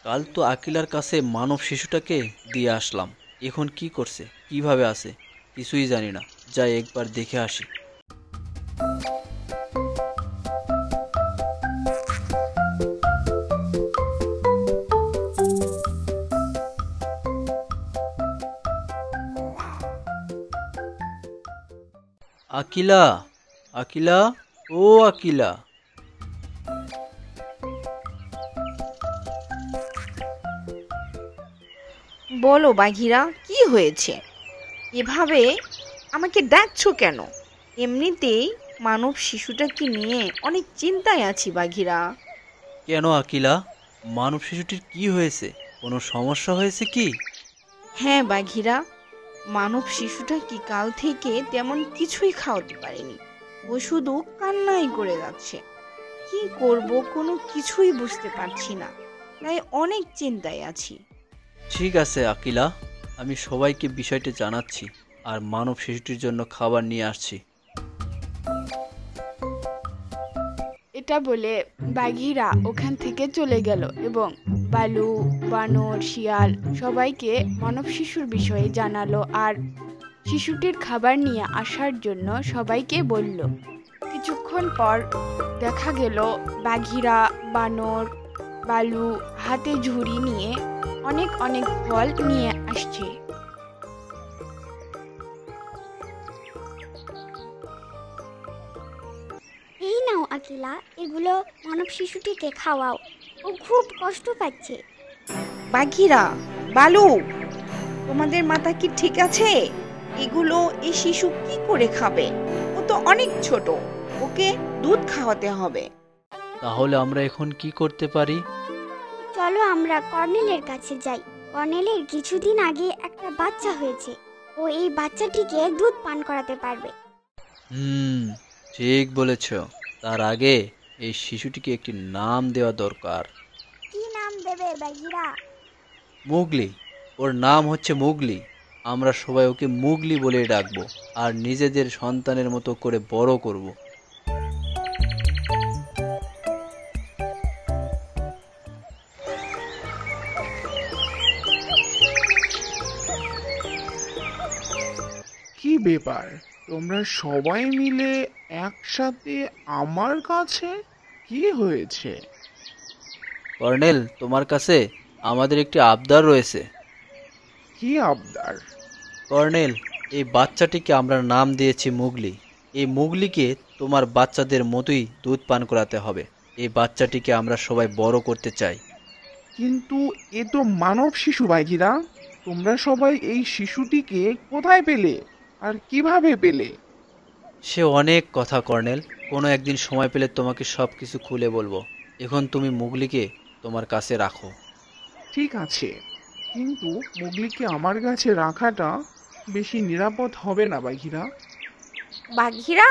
কাল তো আকিলার কাছে মানব শিশুটাকে দিয়ে আসলাম। এখন কি করছে, কিভাবে আছে, কিছুই জানি না। যাই একবার দেখে আসি। আকিলা, আকিলা, ও আকিলা। বলো বাঘিরা, কি হয়েছে? এভাবে আমাকে ডাকছো কেন? এমনিতেই মানব শিশুটাকে নিয়ে অনেক চিন্তায় আছি বাঘিরা। কেন আকিলা, মানব শিশুটির কি হয়েছে? কোনো সমস্যা হয়েছে কি? হ্যাঁ বাঘিরা, মানব শিশুটা কি কাল থেকে তেমন কিছুই খাওয়াতে পারেনি। ও শুধু কান্নাই করে যাচ্ছে। কি করব কোনো কিছুই বুঝতে পারছি না, তাই অনেক চিন্তায় আছি। ঠিক আছে আকিলা, আমি সবাইকে বিষয়টি জানাচ্ছি আর মানব শিশুটির জন্য খাবার নিয়ে আসছি। এটা বলে বাঘিরা ওখান থেকে চলে গেল এবং বালু, বানর, শিয়াল সবাইকে মানব শিশুর বিষয়ে জানালো আর শিশুটির খাবার নিয়ে আসার জন্য সবাইকে বলল। কিছুক্ষণ পর দেখা গেল বাঘিরা, বানর, বালু হাতে ঝুড়ি নিয়ে অনেক অনেক ফল নিয়ে আসছে। এই নাও আকিলা, এগুলো মানব শিশুটিকে খাওয়াও, ও খুব কষ্ট পাচ্ছে। বাঘিরা, বালু, তোমাদের মাথা কি ঠিক আছে? এগুলো এই শিশু কি করে খাবে? ও তো অনেক ছোট, ওকে দুধ খাওয়াতে হবে। তাহলে আমরা এখন কি করতে পারি? চলো আমরা কর্নেলের কাছে যাই। কর্নেলের কিছুদিন আগে একটা বাচ্চা হয়েছে, ও এই বাচ্চাটিকে দুধ পান করাতে পারবে। হুম, ঠিক বলেছ। তার আগে এই শিশুটিকে একটি নাম দেওয়া দরকার। কি নাম দেবে বাঘিরা? মুগলি। ওর নাম হচ্ছে মুগলি। আমরা সবাই ওকে মুগলি বলে ডাকবো আর নিজেদের সন্তানের মতো করে বড় করব। কি ব্যাপার, তোমরা সবাই মিলে একসাথে আমার কাছে? কি হয়েছে? কর্নেল, তোমার কাছে আমাদের একটি আবদার রয়েছে। কি আবদার? কর্নেল, এই বাচ্চাটিকে আমরা নাম দিয়েছি মুগলি। এই মুগলিকে তোমার বাচ্চাদের মতোই দুধ পান করাতে হবে। এই বাচ্চাটিকে আমরা সবাই বড় করতে চাই। কিন্তু এ তো মানব শিশু বাইকিরা, তোমরা সবাই এই শিশুটিকে কোথায় পেলে আর কিভাবে পেলে? সে অনেক কথা কর্নেল, কোনো একদিন সময় পেলে তোমাকে সব কিছু খুলে বলবো। এখন তুমি মুগলিকে তোমার কাছে রাখো। ঠিক আছে, কিন্তু মুগলিকে আমার কাছে রাখাটা বেশি নিরাপদ হবে না বাইকিরা। বাঘিরা,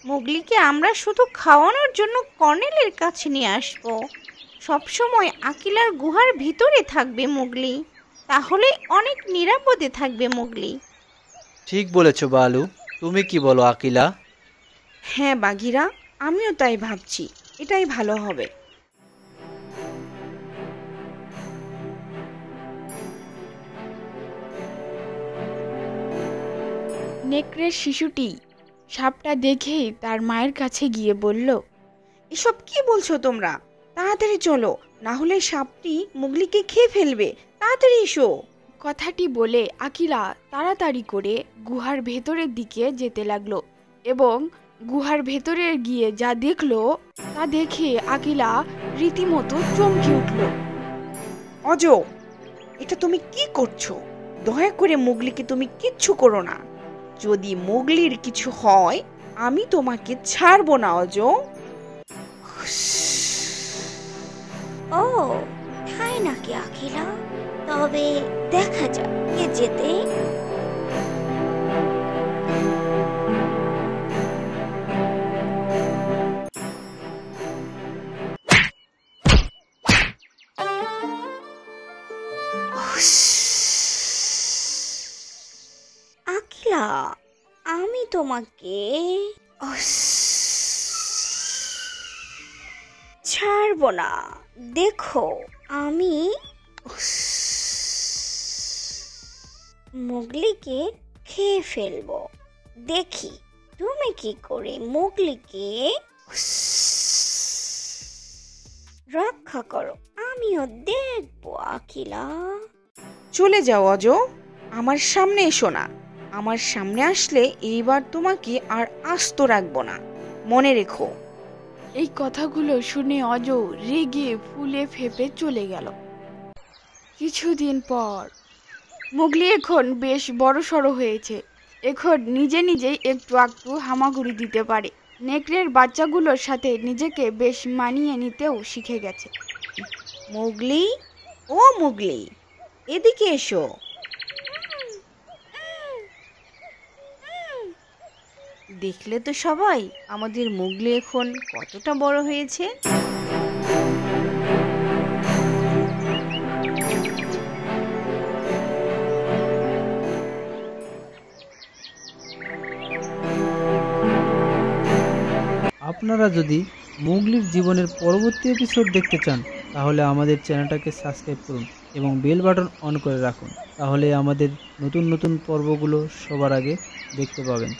মুগলিকে আমরা শুধু খাওয়ানোর জন্য কর্নেলের কাছে নিয়ে আসবো। সবসময় আকিলার গুহার ভিতরে থাকবে মুগলি, তাহলে অনেক নিরাপদে থাকবে মুগলি। ঠিক বলেছ বালু, তুমি কি বলো আকিলা? হ্যাঁ বাঘিরা, আমিও তাই ভাবছি, এটাই ভালো হবে। নেকড়ের শিশুটি সাপটা দেখেই তার মায়ের কাছে গিয়ে বলল, এসব কি বলছো তোমরা? তাড়াতাড়ি চলো, না হলে সাপটি মুগলিকে খেয়ে ফেলবে। তাড়াতাড়ি এসো। কথাটি বলে আকিলা তাড়াতাড়ি করে গুহার ভেতরের দিকে যেতে লাগলো এবং গুহার ভেতরে গিয়ে যা দেখলো তা দেখে আকিলা রীতিমতো চমকে উঠল। অজ, এটা তুমি কি করছো? দয়া করে মুগলিকে তুমি কিচ্ছু করো না। যদি মুগলির কিছু হয়, আমি তোমাকে ছাড়বো না অজ। ও তাই নাকি আকিলা? তবে দেখা যাক কে জেতে। আকিলা, আমি তোমাকে ছাড়বো না। দেখো, আমি মুগলিকে খেয়ে ফেলবো। দেখি তুমি কি করে মুগলিকে রক্ষা করো, আমিও দেখবো আখিলা। চলে যাও অজ, আমার সামনে এসো না। আমার সামনে আসলে এইবার তোমাকে আর আস্ত রাখবো না, মনে রেখো। এই কথাগুলো শুনে অজ রেগে ফুলে ফেপে চলে গেল। কিছুদিন পর মুগলি এখন বেশ বড়সড় হয়েছে। এখন নিজে নিজেই একটু একটু হামাগুড়ি দিতে পারে। নেকড়ের বাচ্চাগুলোর সাথে নিজেকে বেশ মানিয়ে নিতেও শিখে গেছে। মুগলি, ও মুগলি, এদিকে এসো। দেখলে তো সবাই আমাদের মুগলি এখন কতটা বড় হয়েছে। আপনারা যদি মুগলির জীবনের পরবর্তী এপিসোড দেখতে চান তাহলে আমাদের চ্যানেলটাকে সাবস্ক্রাইব করুন এবং বেল বাটন অন করে রাখুন, তাহলে আমাদের নতুন নতুন পর্বগুলো সবার আগে দেখতে পাবেন।